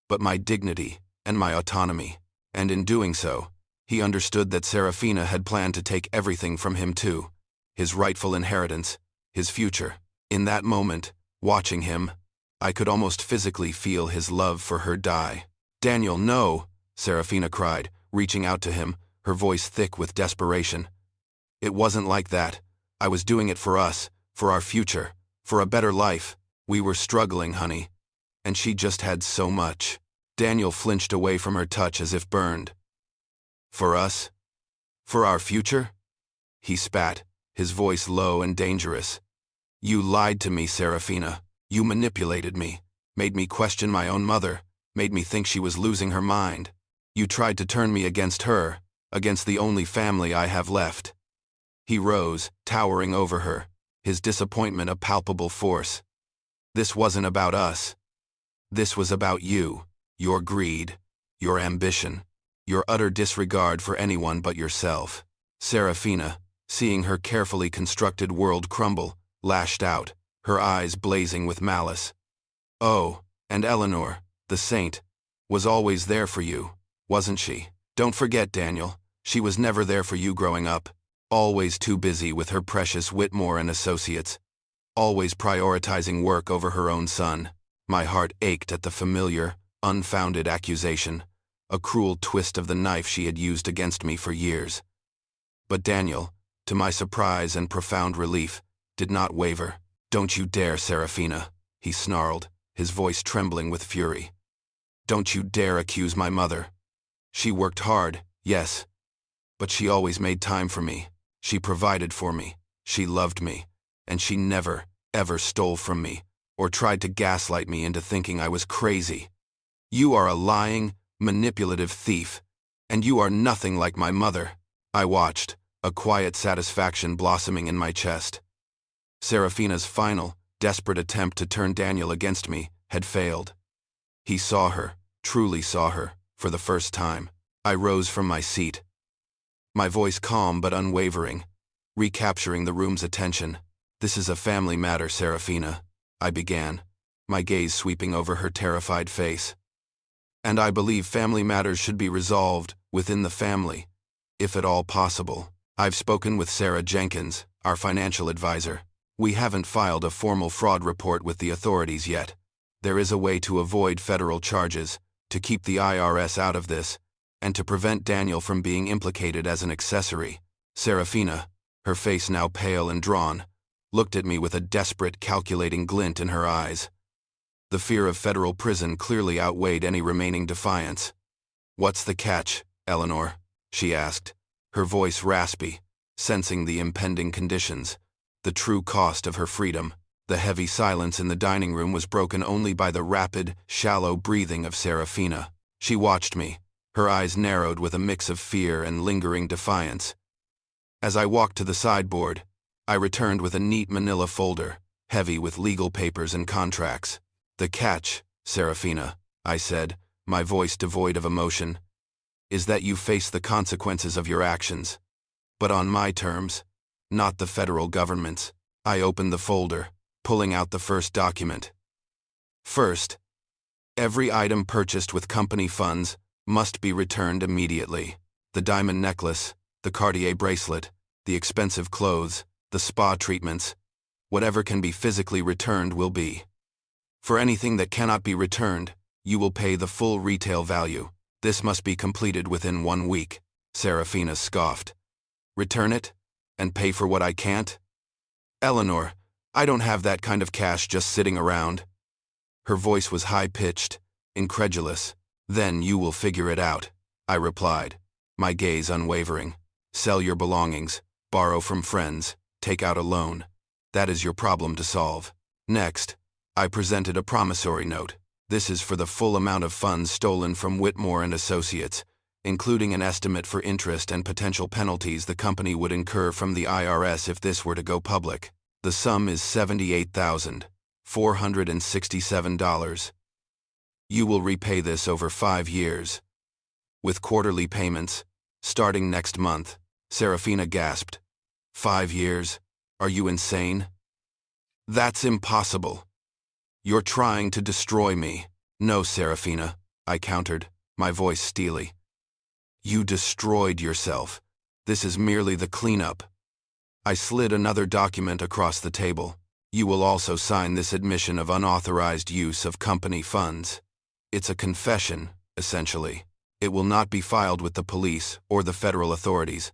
but my dignity and my autonomy. And in doing so, he understood that Serafina had planned to take everything from him too, his rightful inheritance, his future. In that moment, watching him, I could almost physically feel his love for her die. "Daniel, no!" Serafina cried, reaching out to him, her voice thick with desperation. "It wasn't like that. I was doing it for us, for our future, for a better life. We were struggling, honey. And she just had so much." Daniel flinched away from her touch as if burned. "For us? For our future?" He spat, his voice low and dangerous. "You lied to me, Serafina. You manipulated me, made me question my own mother, made me think she was losing her mind. You tried to turn me against her, against the only family I have left." He rose, towering over her, his disappointment a palpable force. "This wasn't about us. This was about you, your greed, your ambition, your utter disregard for anyone but yourself." Serafina, seeing her carefully constructed world crumble, lashed out, her eyes blazing with malice. "Oh, and Eleanor, the saint, was always there for you, wasn't she? Don't forget, Daniel, she was never there for you growing up, always too busy with her precious Whitmore and associates, always prioritizing work over her own son." My heart ached at the familiar, unfounded accusation, a cruel twist of the knife she had used against me for years. But Daniel, to my surprise and profound relief, did not waver. "Don't you dare, Serafina," he snarled, his voice trembling with fury. "Don't you dare accuse my mother. She worked hard, yes, but she always made time for me. She provided for me, she loved me, and she never, ever stole from me, or tried to gaslight me into thinking I was crazy. You are a lying, manipulative thief, and you are nothing like my mother." I watched, a quiet satisfaction blossoming in my chest. Serafina's final, desperate attempt to turn Daniel against me had failed. He saw her, truly saw her, for the first time. I rose from my seat, my voice calm but unwavering, recapturing the room's attention. "This is a family matter, Serafina," I began, my gaze sweeping over her terrified face. "And I believe family matters should be resolved within the family, if at all possible. I've spoken with Sarah Jenkins, our financial advisor. We haven't filed a formal fraud report with the authorities yet. There is a way to avoid federal charges, to keep the IRS out of this, and to prevent Daniel from being implicated as an accessory." Serafina, her face now pale and drawn, looked at me with a desperate, calculating glint in her eyes. The fear of federal prison clearly outweighed any remaining defiance. "What's the catch, Eleanor?" she asked, her voice raspy, sensing the impending conditions, the true cost of her freedom. The heavy silence in the dining room was broken only by the rapid, shallow breathing of Serafina. She watched me, her eyes narrowed with a mix of fear and lingering defiance. As I walked to the sideboard, I returned with a neat manila folder, heavy with legal papers and contracts. "The catch, Serafina," I said, my voice devoid of emotion, "is that you face the consequences of your actions, but on my terms, not the federal government's." I opened the folder, pulling out the first document. "First, every item purchased with company funds must be returned immediately. The diamond necklace, the Cartier bracelet, the expensive clothes, the spa treatments, whatever can be physically returned will be. For anything that cannot be returned, you will pay the full retail value. This must be completed within 1 week." Serafina scoffed. "Return it? And pay for what I can't?" "Eleanor, I don't have that kind of cash just sitting around. Her voice was high-pitched, incredulous. Then you will figure it out, I replied, my gaze unwavering. Sell your belongings, borrow from friends, take out a loan. That is your problem to solve. Next, I presented a promissory note. This is for the full amount of funds stolen from Whitmore and Associates, including an estimate for interest and potential penalties the company would incur from the IRS if this were to go public. The sum is $78,467. You will repay this over 5 years, with quarterly payments, starting next month. Serafina gasped. 5 years? Are you insane? That's impossible. You're trying to destroy me. No, Serafina, I countered, my voice steely. You destroyed yourself. This is merely the cleanup. I slid another document across the table. You will also sign this admission of unauthorized use of company funds. It's a confession, essentially. It will not be filed with the police or the federal authorities,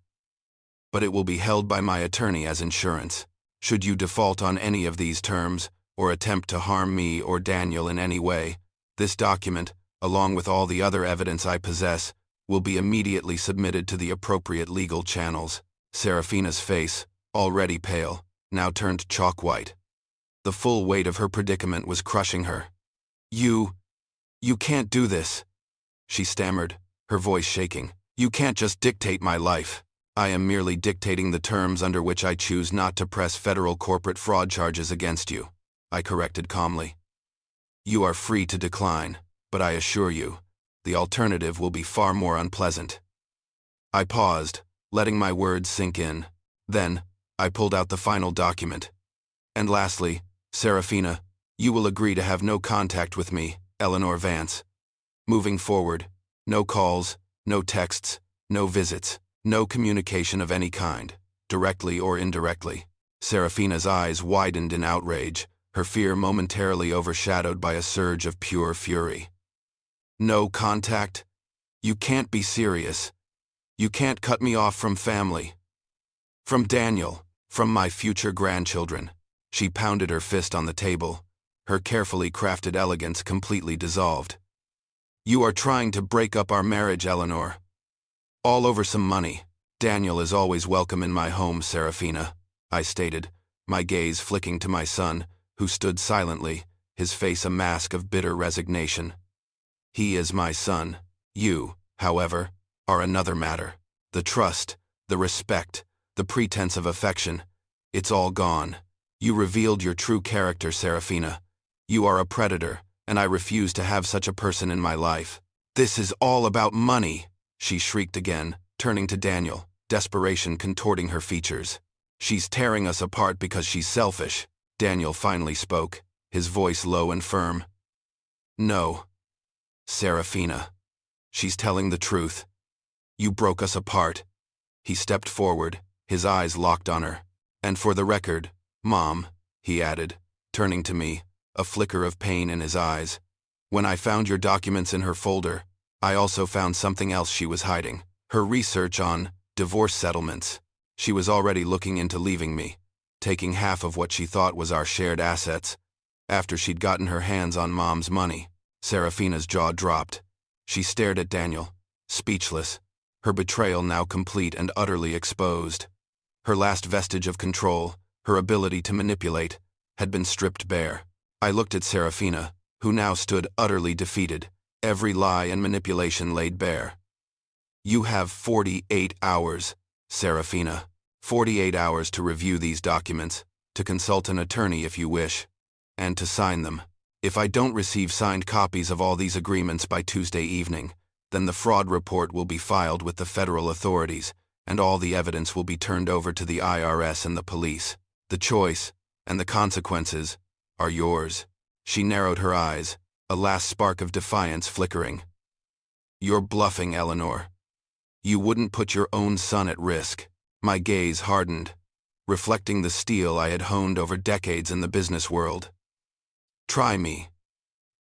but it will be held by my attorney as insurance. Should you default on any of these terms, or attempt to harm me or Daniel in any way, this document, along with all the other evidence I possess, will be immediately submitted to the appropriate legal channels. Serafina's face, already pale, now turned chalk white. The full weight of her predicament was crushing her. You can't do this, she stammered, her voice shaking. You can't just dictate my life. I am merely dictating the terms under which I choose not to press federal corporate fraud charges against you, I corrected calmly. You are free to decline, but I assure you, the alternative will be far more unpleasant. I paused, letting my words sink in. Then, I pulled out the final document. And lastly, Serafina, you will agree to have no contact with me, Eleanor Vance. Moving forward, no calls, no texts, no visits, no communication of any kind, directly or indirectly. Serafina's eyes widened in outrage, her fear momentarily overshadowed by a surge of pure fury. No contact? You can't be serious. You can't cut me off from family. From Daniel, from my future grandchildren. She pounded her fist on the table, her carefully crafted elegance completely dissolved. You are trying to break up our marriage, Eleanor. All over some money. Daniel is always welcome in my home, Serafina, I stated, my gaze flicking to my son, who stood silently, his face a mask of bitter resignation. He is my son. You, however, are another matter. The trust, the respect, the pretense of affection, it's all gone. You revealed your true character, Serafina. You are a predator, and I refuse to have such a person in my life. This is all about money, she shrieked again, turning to Daniel, desperation contorting her features. She's tearing us apart because she's selfish. Daniel finally spoke, his voice low and firm. No, Serafina. She's telling the truth. You broke us apart. He stepped forward, his eyes locked on her. And for the record, Mom, he added, turning to me, a flicker of pain in his eyes. When I found your documents in her folder, I also found something else she was hiding. Her research on divorce settlements. She was already looking into leaving me, taking half of what she thought was our shared assets, after she'd gotten her hands on Mom's money. Serafina's jaw dropped. She stared at Daniel, speechless, her betrayal now complete and utterly exposed. Her last vestige of control, her ability to manipulate, had been stripped bare. I looked at Serafina, who now stood utterly defeated, every lie and manipulation laid bare. You have 48 hours, Serafina. 48 hours to review these documents, to consult an attorney if you wish, and to sign them. If I don't receive signed copies of all these agreements by Tuesday evening, then the fraud report will be filed with the federal authorities, and all the evidence will be turned over to the IRS and the police. The choice, and the consequences, are yours. She narrowed her eyes, a last spark of defiance flickering. You're bluffing, Eleanor. You wouldn't put your own son at risk. My gaze hardened, reflecting the steel I had honed over decades in the business world. Try me,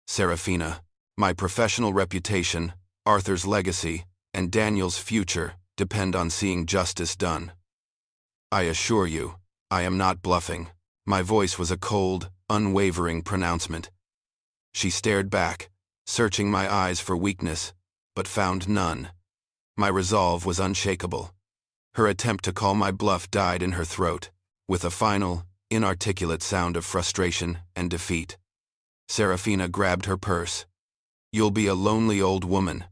Serafina. My professional reputation, Arthur's legacy, and Daniel's future depend on seeing justice done. I assure you, I am not bluffing. My voice was a cold, unwavering pronouncement. She stared back, searching my eyes for weakness, but found none. My resolve was unshakable. Her attempt to call my bluff died in her throat, with a final, inarticulate sound of frustration and defeat. Serafina grabbed her purse. "You'll be a lonely old woman,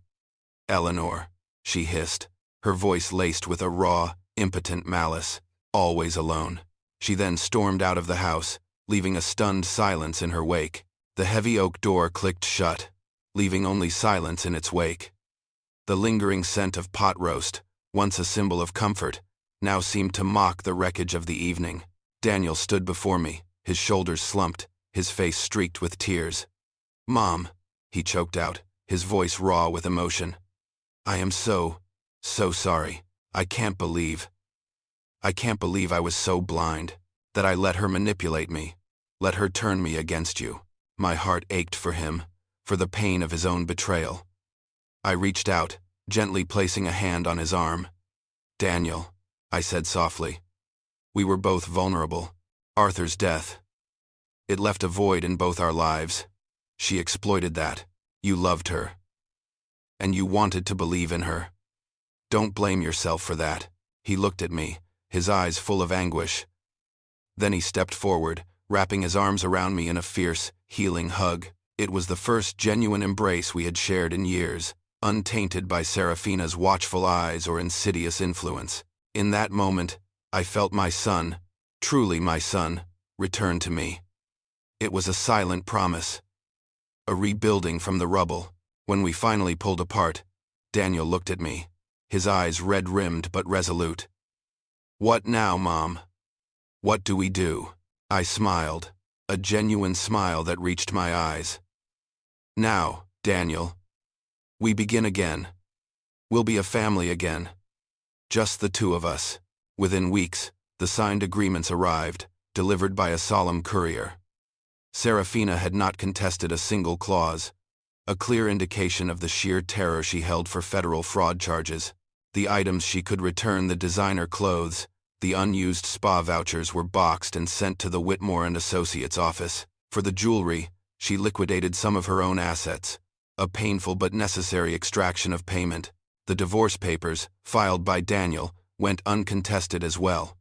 Eleanor," she hissed, her voice laced with a raw, impotent malice. "Always alone." She then stormed out of the house, leaving a stunned silence in her wake. The heavy oak door clicked shut, leaving only silence in its wake. The lingering scent of pot roast, once a symbol of comfort, now seemed to mock the wreckage of the evening. Daniel stood before me, his shoulders slumped, his face streaked with tears. "Mom," he choked out, his voice raw with emotion. "I am so sorry. I can't believe I was so blind, that I let her manipulate me, let her turn me against you." My heart ached for him, for the pain of his own betrayal. I reached out, gently placing a hand on his arm. "Daniel," I said softly. "We were both vulnerable. Arthur's death. It left a void in both our lives. She exploited that. You loved her. And you wanted to believe in her. Don't blame yourself for that." He looked at me, his eyes full of anguish. Then he stepped forward, wrapping his arms around me in a fierce, healing hug. It was the first genuine embrace we had shared in years, untainted by Serafina's watchful eyes or insidious influence. In that moment, I felt my son, truly my son, return to me. It was a silent promise, a rebuilding from the rubble. When we finally pulled apart, Daniel looked at me, his eyes red-rimmed but resolute. "What now, Mom? What do we do?" I smiled, a genuine smile that reached my eyes. "Now, Daniel, we begin again. We'll be a family again. Just the two of us." Within weeks, the signed agreements arrived, delivered by a solemn courier. Serafina had not contested a single clause, a clear indication of the sheer terror she held for federal fraud charges. The items she could return, the designer clothes, the unused spa vouchers, were boxed and sent to the Whitmore and Associates office. For the jewelry, she liquidated some of her own assets, a painful but necessary extraction of payment. The divorce papers, filed by Daniel, went uncontested as well.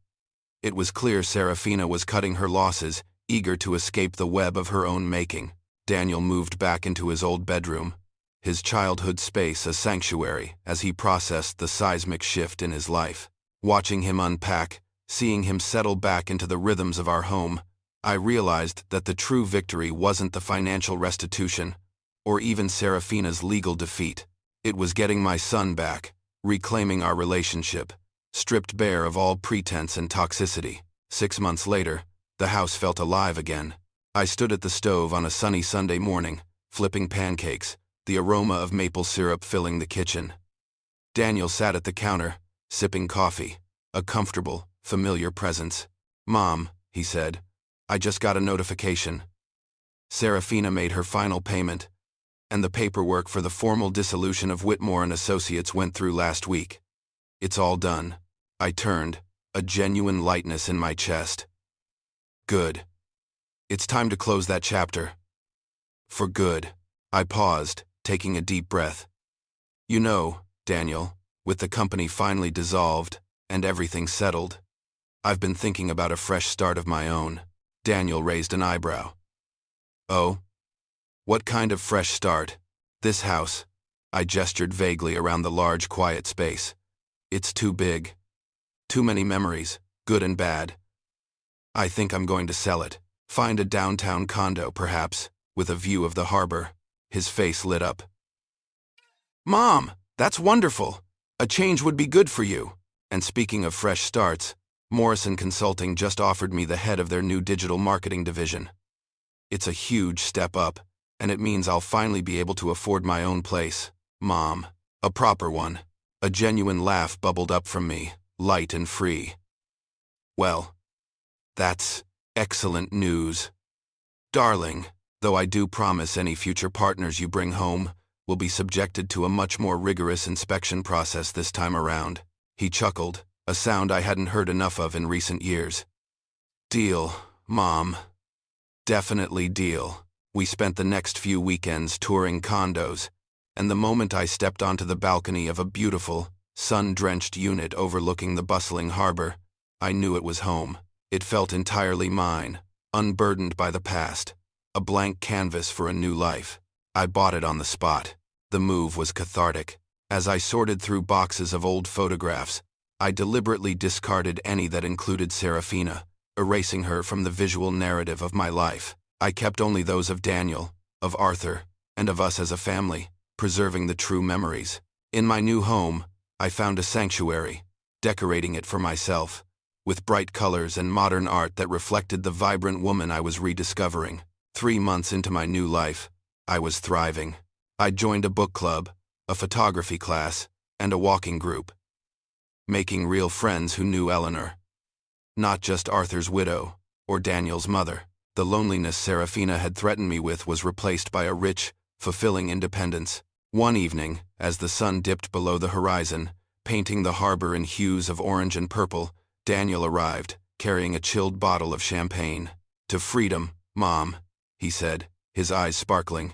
It was clear Serafina was cutting her losses, eager to escape the web of her own making. Daniel moved back into his old bedroom, his childhood space a sanctuary, as he processed the seismic shift in his life. Watching him unpack, seeing him settle back into the rhythms of our home, I realized that the true victory wasn't the financial restitution, or even Serafina's legal defeat. It was getting my son back, reclaiming our relationship, stripped bare of all pretense and toxicity. 6 months later, the house felt alive again. I stood at the stove on a sunny Sunday morning, flipping pancakes, the aroma of maple syrup filling the kitchen. Daniel sat at the counter, sipping coffee, a comfortable, familiar presence. "Mom," he said, "I just got a notification. Serafina made her final payment, and the paperwork for the formal dissolution of Whitmore and Associates went through last week. It's all done." I turned, a genuine lightness in my chest. "Good. It's time to close that chapter. For good." I paused, taking a deep breath. "You know, Daniel, with the company finally dissolved and everything settled, I've been thinking about a fresh start of my own." Daniel raised an eyebrow. "Oh? What kind of fresh start?" "This house." I gestured vaguely around the large, quiet space. "It's too big. Too many memories, good and bad. I think I'm going to sell it. Find a downtown condo, perhaps, with a view of the harbor." His face lit up. "Mom, that's wonderful. A change would be good for you." And speaking of fresh starts, Morrison Consulting just offered me the head of their new digital marketing division. It's a huge step up, and it means I'll finally be able to afford my own place. Mom, a proper one. A genuine laugh bubbled up from me, light and free. "Well, that's excellent news. Darling, though I do promise any future partners you bring home will be subjected to a much more rigorous inspection process this time around." He chuckled, a sound I hadn't heard enough of in recent years. "Deal," Mom. Definitely deal. We spent the next few weekends touring condos, and the moment I stepped onto the balcony of a beautiful, sun-drenched unit overlooking the bustling harbor, I knew it was home. It felt entirely mine, unburdened by the past, a blank canvas for a new life. I bought it on the spot. The move was cathartic. As I sorted through boxes of old photographs, I deliberately discarded any that included Serafina, erasing her from the visual narrative of my life. I kept only those of Daniel, of Arthur, and of us as a family, preserving the true memories. In my new home, I found a sanctuary, decorating it for myself, with bright colors and modern art that reflected the vibrant woman I was rediscovering. 3 months into my new life, I was thriving. I joined a book club, a photography class, and a walking group, making real friends who knew Eleanor. Not just Arthur's widow, or Daniel's mother. The loneliness Serafina had threatened me with was replaced by a rich, fulfilling independence. One evening, as the sun dipped below the horizon, painting the harbor in hues of orange and purple, Daniel arrived, carrying a chilled bottle of champagne. "To freedom, Mom," he said, his eyes sparkling.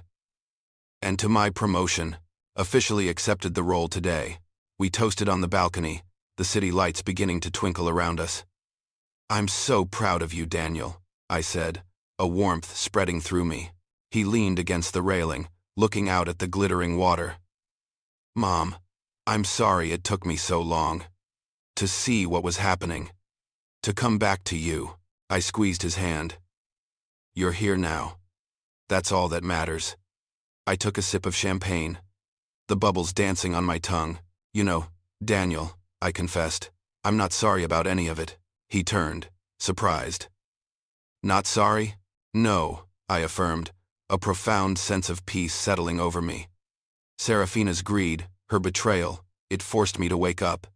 "And to my promotion. Officially accepted the role today." We toasted on the balcony, the city lights beginning to twinkle around us. "I'm so proud of you, Daniel," I said, a warmth spreading through me. He leaned against the railing, looking out at the glittering water. "Mom, I'm sorry it took me so long. To see what was happening. To come back to you." I squeezed his hand. "You're here now. That's all that matters." I took a sip of champagne, the bubbles dancing on my tongue. "You know, Daniel," I confessed, "I'm not sorry about any of it." He turned, surprised. "Not sorry?" "No," I affirmed, a profound sense of peace settling over me. Serafina's greed, her betrayal, it forced me to wake up.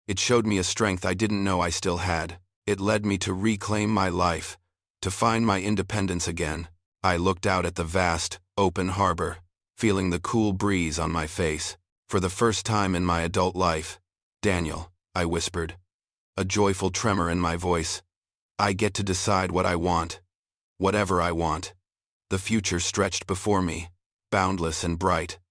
It showed me a strength I didn't know I still had. It led me to reclaim my life, to find my independence again. I looked out at the vast, open harbor, feeling the cool breeze on my face. For the first time in my adult life, "Daniel," I whispered, a joyful tremor in my voice, "I get to decide what I want. Whatever I want." The future stretched before me, boundless and bright.